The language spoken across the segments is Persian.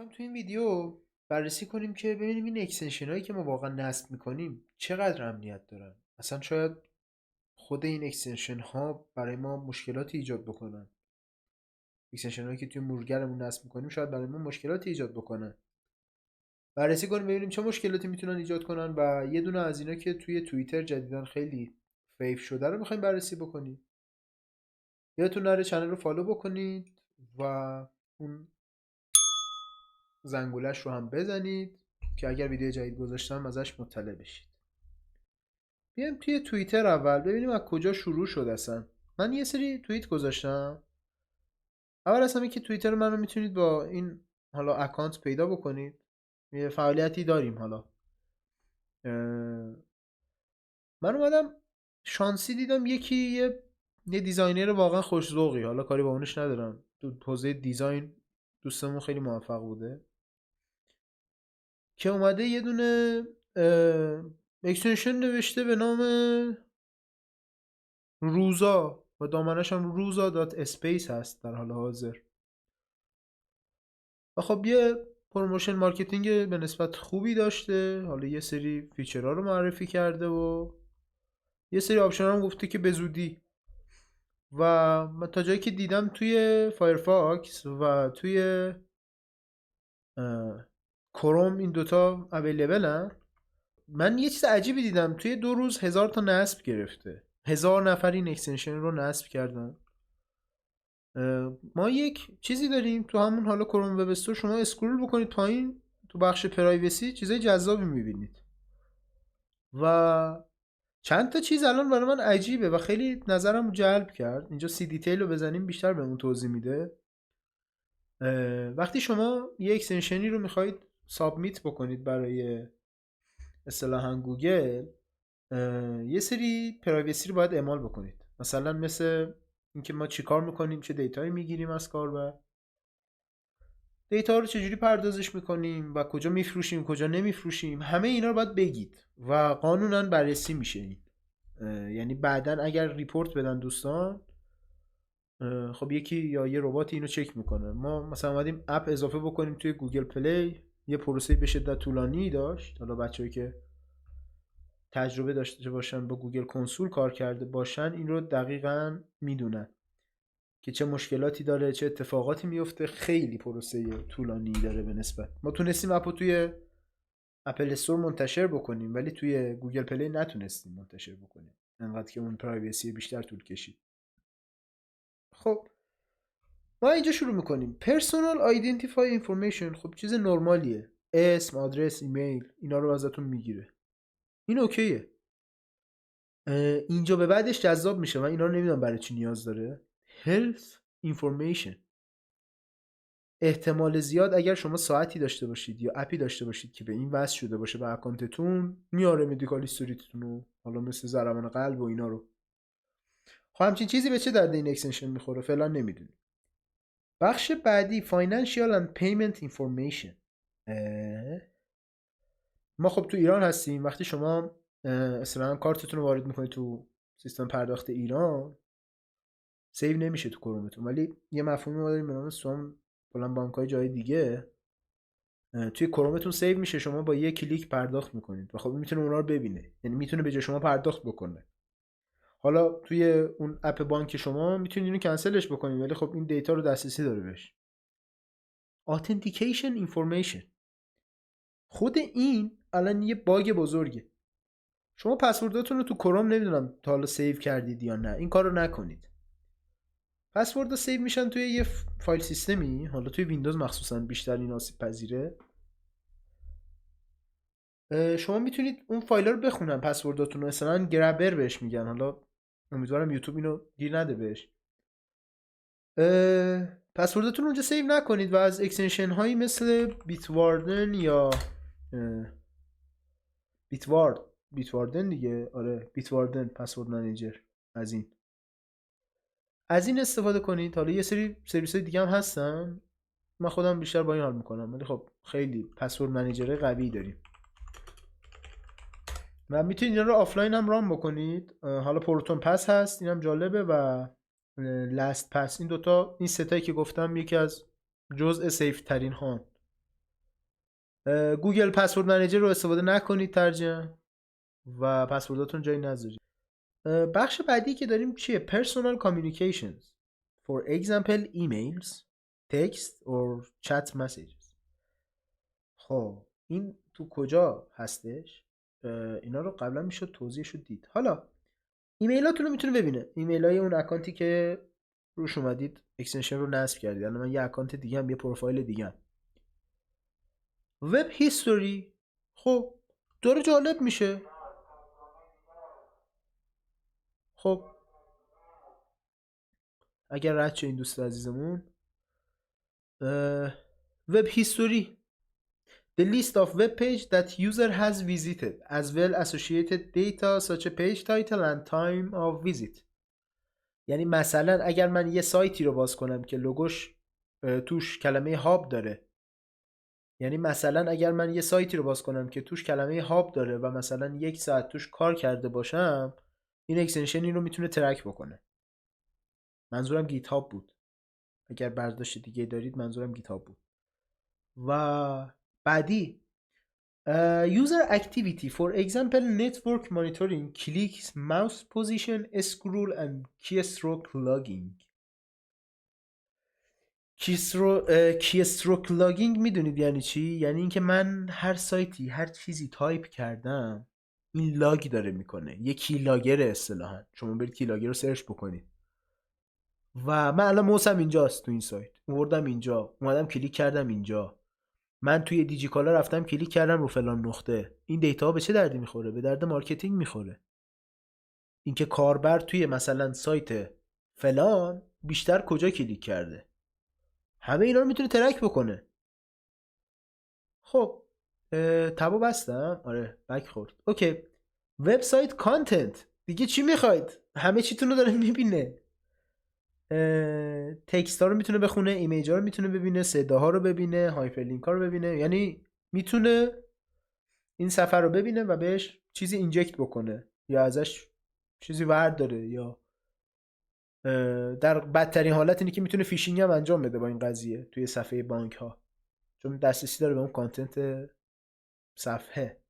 میخوایم تو این ویدیو بررسی کنیم که ببینیم این اکستنشن هایی که ما واقعا نصب میکنیم چقدر امنیت دارن. اصلا شاید خود این اکستنشن ها برای ما مشکلاتی ایجاد بکنن. اکستنشن هایی که توی مرورگرمون نصب میکنیم شاید برای ما مشکلاتی ایجاد بکنن. بررسی کنیم ببینیم چه مشکلاتی میتونن ایجاد کنن و یه دونه از اینا که توی توییتر جدیدن خیلی فیف شده رو میخوایم بررسی بکنیم. یادتون نره چنل رو فالو بکنید و اون زنگولش رو هم بزنید که اگر ویدیو جدید گذاشتم ازش مطلع بشید. بیایم توی توییتر اول ببینیم از کجا شروع شد. اصلا من یه سری توییت گذاشتم. اول از همه که توییتر منو میتونید با این حالا اکانت پیدا بکنید. یه فعالیتی داریم. حالا من اومدم شانسی دیدم یکی یه دیزاینر واقعا خوش ذوقی، حالا کاری با اونش ندارم، تو حوزه دیزاین دوستمون خیلی موفق بوده که اومده یه دونه اکستنشن نوشته به نام روزا و دامنش هم روزا دات اسپیس هست در حال حاضر. و خب یه پروموشن مارکتینگ به نسبت خوبی داشته. حالا یه سری فیچرها رو معرفی کرده و یه سری آپشن هم گفته که به زودی. و من تا جایی که دیدم توی فایرفاکس و توی کروم این دوتا اویلیبلن. من یه چیز عجیبی دیدم، توی 2 روز 1000 تا نصب گرفته. 1000 نفر این اکستنشن رو نصب کردن. ما یک چیزی داریم تو همون حالا کروم وب استور، شما اسکرول بکنید پایین تو بخش پرایوسی چیزای جذابی میبینید و چند تا چیز الان برای من عجیبه و خیلی نظرم جلب کرد. اینجا سی دیتیل رو بزنیم بیشتر بهمون توضیح میده. وقتی شما یه اکستنشنی رو میخواید سابمیت بکنید برای اصطلاحاً گوگل، یه سری پرایوسی رو باید اعمال بکنید. مثلا مثل اینکه ما چیکار میکنیم، چه دیتایی میگیریم از کاربر، دیتا رو چجوری پردازش میکنیم و کجا میفروشیم کجا نمیفروشیم، همه اینا رو باید بگید و قانونا بررسی میشه این. یعنی بعدن اگر ریپورت بدن دوستان، خب یکی یا یه ربات اینو چک میکنه. ما مثلا اومدیم اپ اضافه بکنیم توی گوگل پلی، یه پروسه به شدت طولانی داشت. حالا بچه‌ای که تجربه داشته باشن با گوگل کنسول کار کرده باشن این رو دقیقاً میدونن که چه مشکلاتی داره، چه اتفاقاتی میفته. خیلی پروسه طولانی داره به نسبت. ما تونستیم اپو توی اپل استور منتشر بکنیم ولی توی گوگل پلی نتونستیم منتشر بکنیم، انقدر که اون پرایوسی بیشتر طول کشید. خب ما اینجا شروع میکنیم. پرسونال آیدنتیفای اینفورمیشن، خب چیز نرمالیه، اسم، آدرس، ایمیل، اینا رو ازتون میگیره. این اوکیه. اینجا به بعدش جذاب میشه. من اینا رو نمیدونم برای چی نیاز داره. health information، احتمال زیاد اگر شما ساعتی داشته باشید یا اپی داشته باشید که به این وصل شده باشه به اکانتتون، میاره مدیکال هیستوریتون رو، حالا مثل ضربان قلب و اینا رو. خب همچین چیزی به چه درد این اکستنشن میخوره فعلا نمیدونیم. بخش بعدی فاینانشیال اند پیمنت اینفورمیشن. ما خب تو ایران هستیم. وقتی شما اصلا کارتتون رو وارد میکنید تو سیستم پرداخت ایران، سیو نمیشه تو کرومتون، ولی یه مفهومی ما داریم به نام سوم فلان بانک‌های جای دیگه. توی کرومتون سیو میشه، شما با یه کلیک پرداخت میکنید و خب میتونه اونا رو ببینه. یعنی میتونه به جای شما پرداخت بکنه. حالا توی اون اپ بانک شما میتونید اینو کنسلش بکنید ولی خب این دیتا رو دسترسی داره بهش. authentication information، خود این الان یه باگ بزرگه. شما پسورداتون رو تو کروم نمیدونم تا حالا سیو کردید یا نه، این کار رو نکنید. پسوردها سیو میشن توی یه فایل سیستمی، حالا توی ویندوز مخصوصا بیشتر این آسیب پذیره. شما میتونید اون فایل رو بخونن، پسورداتون رو مثلا گرابر بهش میگن. حالا امیدوارم یوتیوب اینو گیر نده بهش. پسورداتون اونجا سیو نکنید و از اکستنشن هایی مثل بیتواردن یا بیتواردن دیگه، آره بیتواردن پسورد منیجر، از این استفاده کنید. حالا یه سری سرویس های دیگه هم هستن، من خودم بیشتر با این حال میکنم ولی خب خیلی پسورد منیجر قوی داریم و میتونید این رو آفلاین هم ران بکنید. حالا پروتون پس هست، اینم جالبه، و لاست پس. این دوتا، این ستایی که گفتم یکی از جزء سیف ترین ها. گوگل پسورد منیجر رو استفاده نکنید ترجیحاً و پسورداتون جایی نذارید. بخش بعدی که داریم چیه؟ Personal communications. For example emails, text or chat messages. خب این تو کجا هستش؟ اینا رو قبلا میشد توضیحشو دید. حالا ایمیلاتون رو میتونه ببینه، ایمیل های اون اکانتی که روش اومدید اکستنشن رو نصب کردید. الان من یه اکانت دیگه هم، یه پروفایل دیگه هم. وب هیستوری خب داره جالب میشه. خب اگر رد چه این دوست عزیزمون، وب هیستوری the list of web page that user has visited as well associated data such a page title and time of visit. یعنی مثلا اگر من یه سایتی رو باز کنم که لوگوش توش کلمه هاب داره، یعنی مثلا اگر من یه سایتی رو باز کنم که توش کلمه هاب داره و مثلا 1 ساعت توش کار کرده باشم، این اکستنشن این رو میتونه ترک بکنه. منظورم گیت هاب بود. اگر برداشت دیگه دارید منظورم گیت هاب بود. و بعدی user activity for example network monitoring, clicks, mouse position, scroll and keystroke logging. keystroke logging میدونید یعنی چی؟ یعنی اینکه من هر سایتی هر چیزی تایپ کردم این لاگ داره میکنه. یه کی لاگر اصطلاحاً. شما برید کی لاگر رو سرچ بکنید و من الان موسم اینجاست تو این سایت، اومدم اینجا، اومدم کلیک کردم اینجا، من توی دیجیکالا رفتم کلیک کردم رو فلان نقطه. این دیتا به چه دردی میخوره؟ به درد مارکتینگ میخوره. اینکه کاربر توی مثلا سایت فلان بیشتر کجا کلیک کرده، همه اینا رو میتونه ترک بکنه. خب تبو بستم. آره بک خورد. اوکی. وبسایت کانتنت دیگه چی میخواید؟ همه چیتون رو داره میبینه. تکست ها رو میتونه بخونه، ایمیج ها رو میتونه ببینه، صداها رو ببینه، هایپرلینک ها رو ببینه. یعنی میتونه این صفحه رو ببینه و بهش چیزی اینجکت بکنه یا ازش چیزی ورد داره، یا در بدترین حالت اینه که میتونه فیشینگ هم انجام بده با این قضیه توی صفحه بانک ها، چون دسترسی داره به اون کانتنت صفحه.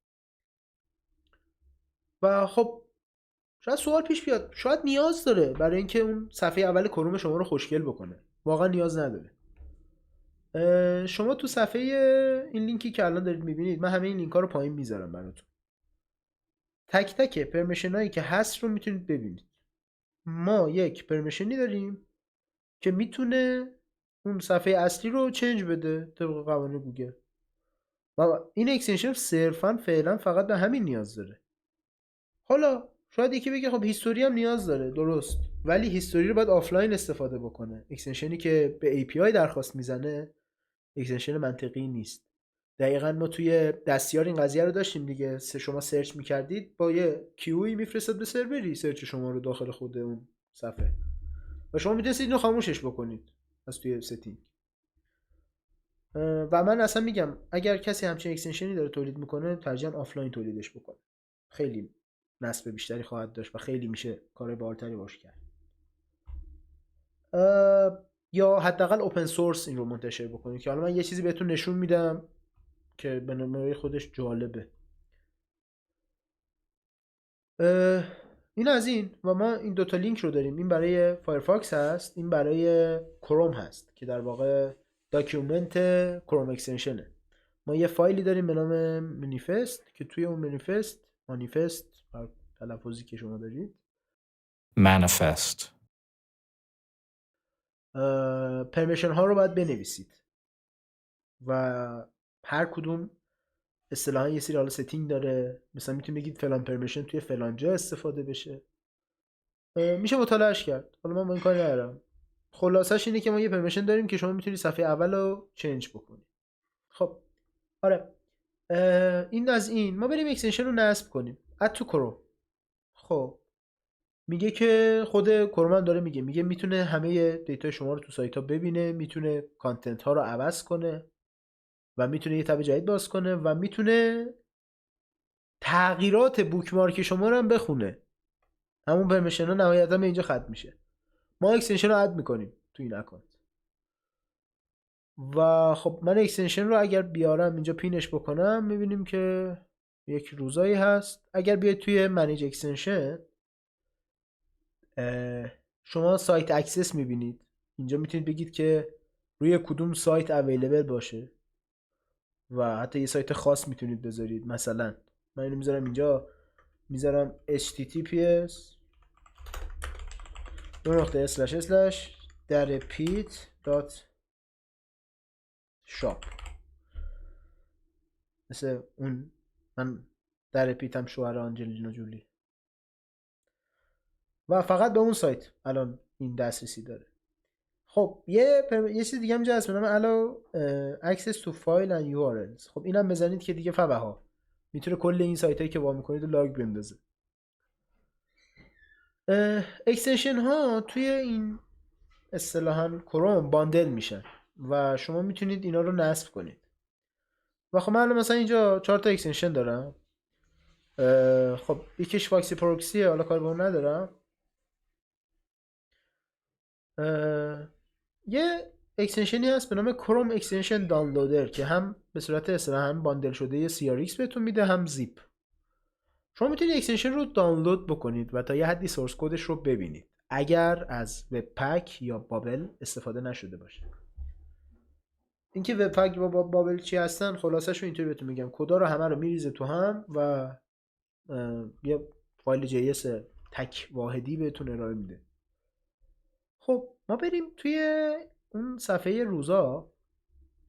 و خب شاید سوال پیش بیاد، شاید نیاز داره برای اینکه اون صفحه اول کروم شما رو خوشگل بکنه. واقعا نیاز نداره. شما تو صفحه این لینکی که الان دارید میبینید، من همه این لینک ها رو پایین میذارم براتون. تک تک پرمیشن هایی که هست رو میتونید ببینید. ما یک پرمیشنی داریم که میتونه اون صفحه اصلی رو چنج بده طبق قوانین گوگل و این اکستنشن صرفا فعلا فقط به همین نیاز داره. حالا شاید یکی بگه خب هیستوری هم نیاز داره، درست، ولی هیستوری رو باید آفلاین استفاده بکنه. اکستنشنی که به API درخواست میزنه اکستنشن منطقی نیست. دقیقا ما توی دستیار این قضیه رو داشتیم دیگه. شما سرچ میکردید با یه کیوی میفرستاد به سروری سرچ شما رو داخل خود اون صفحه و شما میتونستید اینو خاموشش بکنید از توی ستینگ. و من اصلا میگم اگر کسی همچین اکستنشنی داره تولید میکنه ترجیحاً آفلاین تولیدش بکنه، خیلی نصب بیشتری خواهد داشت و خیلی میشه کار بالاتری باش کرد. یا حداقل اوپن سورس این رو منتشر بکنید که حالا من یه چیزی بهتون نشون میدم که به نوعی خودش جالبه. این از این. و ما این دوتا لینک رو داریم، این برای فایرفاکس هست، این برای کروم هست که در واقع داکیومنت کروم اکستنشنه. ما یه فایلی داریم به نام منیفست که توی اون مانیفست هر تلفظی که شما دارید manifest پرمیشن ها رو باید بنویسید و هر کدوم اصطلاحا یه سری حالا ستینگ داره. مثلا میتونید بگید فلان پرمیشن توی فلان جا استفاده بشه، میشه مطالعهش کرد. حالا من با این کاری ندارم. خلاصش اینه که ما یه پرمیشن داریم که شما میتونید صفحه اول رو چنج بکنید. خب آره این از این. ما بریم اکستنشن رو نصب کنیم اد تو کروم. خب میگه که خود کروم داره میگه میتونه همه دیتای شما رو تو سایت ها ببینه، میتونه کانتنت ها رو عوض کنه و میتونه یه تب جدید باز کنه و میتونه تغییرات بوکمارک شما رو هم بخونه. همون پرمیشن ها نهایتا به اینجا ختم میشه. ما اکستنشن رو اد میکنیم تو این اکانت. و خب من اکستنشن رو اگر بیارم اینجا پینش بکنم میبینیم که یک روزایی هست. اگر بیاید توی منیج اکستنشن شما سایت اکسس میبینید، اینجا میتونید بگید که روی کدوم سایت اویلیبل باشه و حتی یه سایت خاص میتونید بذارید. مثلا من اینو میذارم اینجا، میذارم https در repeat.shop، مثل اون من در رپیتم شوهر آنجلینا جولی، و فقط به اون سایت الان این دسترسی داره. خب یه چیز دیگه هم اینجا هست به نام allow access to file and URLs. خب اینم بزنید که دیگه فبه ها میتونه کل این سایت هایی که وا میکنید رو لاگ بندازه. اکستنشن ها توی این اصطلاحاً کروم باندل میشن و شما میتونید اینا رو نصب کنید. و خب من مثلا اینجا 4 تا اکستنشن دارم. خب یکیش فاکسی پروکسیه، حالا کار به اون ندارم. یه اکستنشنی هست به نام کروم اکستنشن دانلودر که هم به صورت اصطلاحاً باندل شده یه CRX بهتون میده، هم زیپ. شما میتونید اکستنشن رو دانلود بکنید و تا یه حدی سورس کدش رو ببینید اگر از وب پک یا بابل استفاده نشده باشه. اینکه وب پک و بابل چی هستن خلاصش رو اینطوری بهتون میگم، کدا رو همه رو میریزه تو هم و یه فایل JS تک واحدی بهتون ارائه میده. خب ما بریم توی اون صفحه روزا،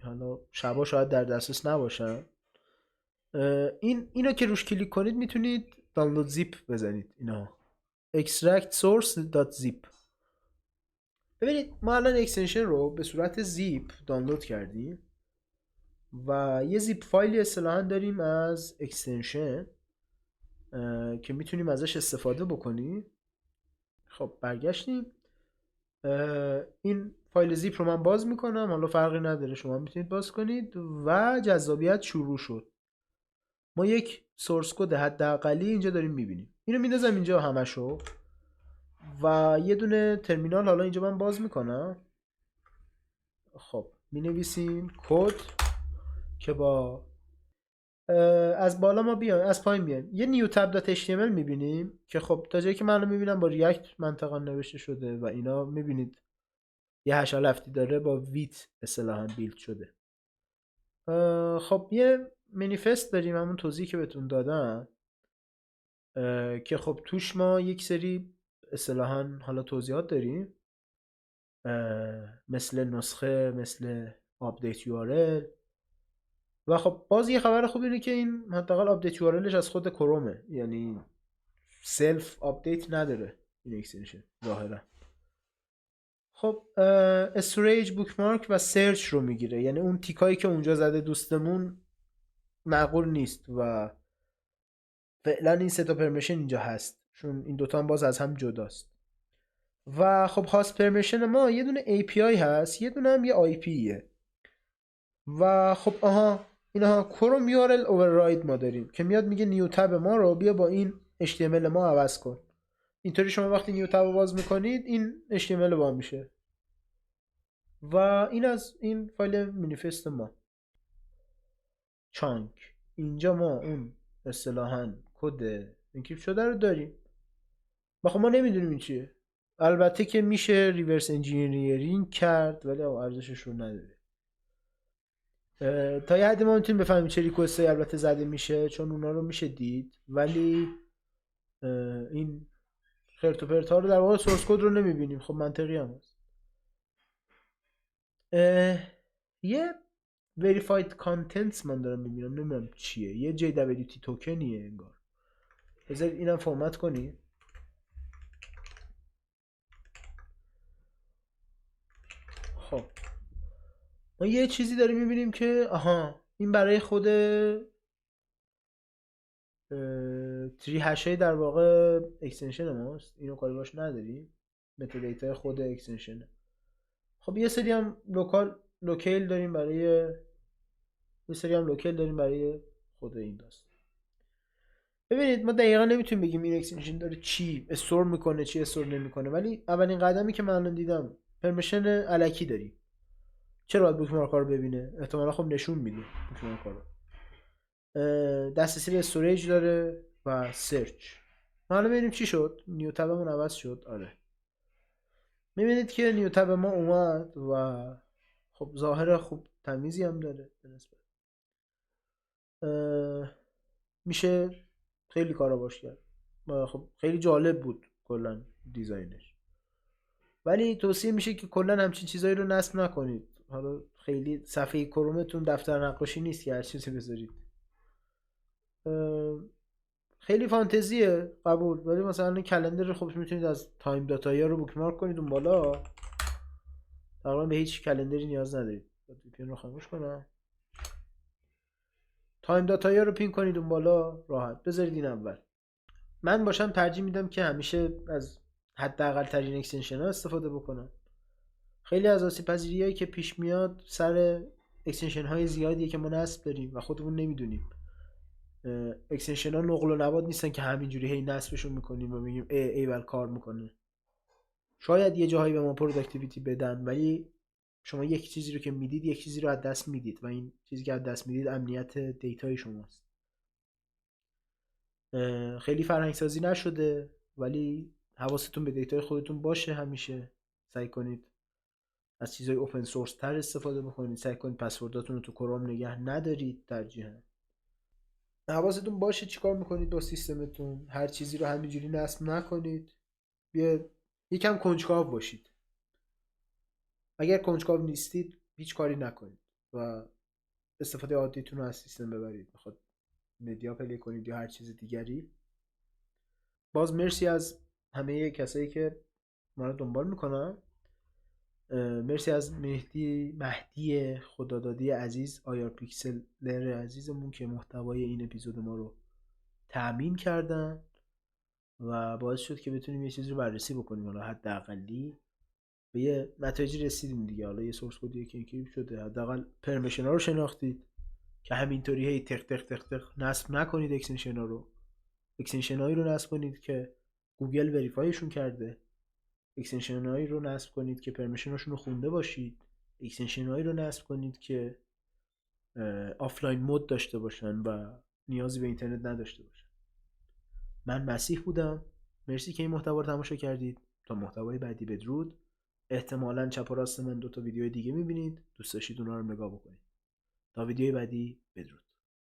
حالا شبا شاید در دسترس نباشن. اینو که روش کلیک کنید میتونید دانلود زیپ بزنید، اینا extract source.zip. ببینید ما الان اکستنشن رو به صورت زیپ دانلود کردیم و یه زیپ فایلی اصطلاحاً داریم از اکستنشن که میتونیم ازش استفاده بکنیم. خب برگشتیم، این فایل زیپ رو من باز میکنم، حالا فرقی نداره شما میتونید باز کنید و جذابیت شروع شد. ما یک سورس کد حداقلی اینجا داریم میبینیم. اینو میندازم اینجا همشو و یه دونه ترمینال حالا اینجا من باز میکنم. خب مینویسیم کد که با از بالا ما بیایم از پایین بیایم یه نیو تاب دات HTML میبینیم که خب تا جایی که من میبینم با ریاکت منطقا نوشته شده و اینا میبینید یه هشالفتی داره با ویت اصطلاحاً بیلد شده. خب یه منیفست داریم، همون توضیحی که بهتون دادم که خب توش ما یک سری اصطلاحاً حالا توضیحات داریم، مثل نسخه، مثل آپدیت URL. و خب باز یه خبر خوب اینه که این حداقل آپدیت URLش از خود کرومه، یعنی سلف آپدیت نداره این اکستنشن ظاهرا. خب استوریج، بوکمارک و سرچ رو میگیره، یعنی اون تیکایی که اونجا زده دوستمون معقول نیست و فعلا این سه تا پرمیشن اینجا هست چون این دوتا هم باز از هم جداست. و خب هاست پرمیشن ما یه دونه API هست، یه دونه هم یه IPه. و خب اینها کروم URL override ما داریم که میاد میگه نیو تاب ما رو بیا با این HTML ما عوض کن. اینطوری شما وقتی نیو تاب رو باز میکنید این HTML با میشه. و این از این فایل منیفست ما. چانک اینجا ما اون اصطلاحاً کد انکریپت شده رو داریم و خب ما نمیدونیم این چیه. البته که میشه ریورس انجینیرینگ کرد ولی ارزشش رو نداره. تا یه حدی ما میتونیم بفهمیم چه ریکوستایی البته زده میشه چون اونا رو میشه دید، ولی این خرت و پرت ها رو در واقع سورس کد رو نمیبینیم. خب منطقی هم هست. یه verified contents من دارم میبینم، نمیدونم چیه، یه JWT توکنیه انگار. بذارید اینم فرمت کنی. خب ما یه چیزی داریم میبینیم که این برای خود تری هشه در واقع اکستنشن ماست، اینو کاری باش نداریم، متادیتا خود اکستنشنه. خب یه سری هم لوکیل داریم برای خود این داست. ببینید ما دقیقا نمیتونیم بگیم این اکستنشن داره چی استور میکنه چی استور نمیکنه، ولی اولین قدمی که من الان دیدم پرمیشن الکی داریم چرا باید بوکمارک ها رو ببینه؟ احتمالا خب نشون میده بوکمارک ها رو. دسترسی به استوریج داره و سرچ. حالا ببینیم چی شد. نیو تبمون عوض شد. آره میبینید که نیو تب ما اومد و خب ظاهر خوب تمیزی هم داره به نسبت. میشه خیلی کارا باش کرد و خب خیلی جالب بود کلا دیزاینش. ولی توصیه میشه که کلا همچین چیزایی رو نصب نکنید. حالا خیلی صفحه کرومتون دفتر نقاشی نیست که هر چیزی بذارید. خیلی فانتزیه قبول، ولی مثلا کلندر خب میتونید از تایم داتایی ها رو بوکمارک کنید اون بالا. تقریبا به هیچ کلندری نیاز ندارید. VPN رو خاموش کنم. تایم داتایی ها رو پین کنید اون بالا راحت بذارید این اول. من باشم ترجیح میدم که همیشه از حداقل ترین اکستنشن ها استفاده بکنم. خیلی از آسیب پذیری هایی که پیش میاد سر اکستنشن های زیادیه که ما نصب داریم و خودمون نمیدونیم. اکستنشن ها نقل و نبات نیستن که همینجوری هی نصبشون میکنیم و میگیم ایول کار میکنه. شاید یه جاهایی به ما پروداکتیویتی بدن، ولی شما یک چیزی رو که میدید یک چیزی رو از دست میدید و این چیزی که از دست میدید امنیت دیتای شماست. خیلی فرهنگ سازی نشده، ولی حواستون به دیتای خودتون باشه. همیشه سعی کنید از چیزای اوپن سورس تر استفاده بکنید. سعی کنید پسورداتون رو تو کروم نگه ندارید ترجیحاً. حواستون باشه چیکار میکنید با سیستمتون. هر چیزی رو همینجوری نصب نکنید. یکم کنجکاو باشید. اگر کنجکاو نیستید هیچ کاری نکنید و استفاده عادیتون رو از سیستم ببرید. بخواد مدیا پلی کنید یا هر چیز دیگری. باز مرسی از همه کسایی که ما رو دنبال میکنن. مرسی از مهدی خدادادی عزیز، آیار پیکسلر عزیزمون که محتوای این اپیزود ما رو تأمین کردن و باعث شد که بتونیم یه چیزی رو بررسی بکنیم. حالا حداقلی به یه نتایجی رسیدیم دیگه. حالا یه سورس کدی که انکریپت شده، حداقل پرمیشن ها رو شناختید که همینطوری هی تق تق تق تق نصب نکنید. اکستنشن ها رو، اکستنشن هایی رو نصب کنید که گوگل وریفایشون کرده. اکستنشن هایی رو نصب کنید که پرمیشن هاشون رو خونده باشید. اکستنشن هایی رو نصب کنید که آفلاین مود داشته باشن و نیازی به اینترنت نداشته باشن. من مسیح بودم. مرسی که این محتوا رو تماشا کردید. تا محتوای بعدی بدرود. احتمالاً چپ و راست من 2 تا ویدیو دیگه میبینید. دوست داشتید اونها رو نگاه بکنید. تا ویدیوی بعدی بدرود.